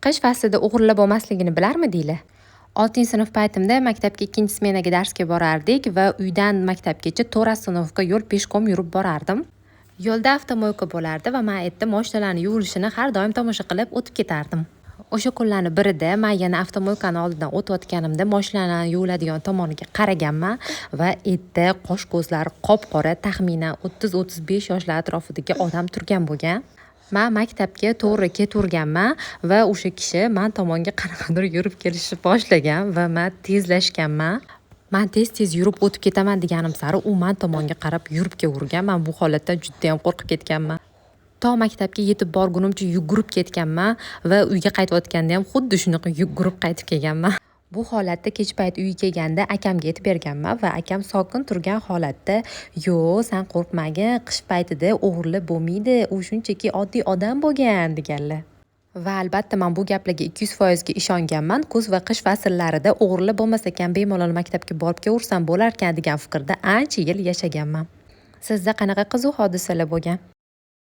Qish faslida o'g'irlab bo'lmasligini bilarmidinglar? 6-sinf paytimda maktabga 2-smenaga darsga borardik va uydan maktabgacha 4 oстановка yo'l peshkom yurib borardim. Yo'lda avtomoyka bo'lardi va men aytdim mashinalarni yuvilishini har doim tomosha qilib o'tib ketardim. O'sha kunlarning birida men yana avtomoykani oldidan o'tayotganimda mashinalarni yuviladigan tomoniga qaraganman va erta qosh ko'zlari qop-qora taxminan 30-35 yoshlar atrofidagi odam turgan bo'lgan. Men maktabga to'g'ri ketaverganman va o'sha kishi men tomonga qanaqadir yurib kelishni boshlagan va men tezlashganman. Men tez yurib o'tib ketaman deganim sari u men tomonga qarab yurib kelavergan. Men bu holatdan juda ham qo'rqib ketganman. To maktabga yetib borgunimcha yugurib ketganman va uyga qaytayotganda ham xuddi shunaqa yugurib qaytib kelganman. Bu holatda kech payt uyga kelganda akamga aytib berganman va akam sokin turgan holatda "Yo'q, sen qo'rqmagin, qish paytida o'g'irlik bo'lmaydi, u shunchaki oddiy odam bo'lgan" deganlar. Va albatta men bu gaplarga 200% ga ishonganman. Kuz va qish fasllarida o'g'irlik bo'lmasa ekan bemalol maktabga borib kelaversam bo'lar ekan degan fikrda ancha yil yashaganman. Sizda qanaqa qiziq hodisalar bo'lgan?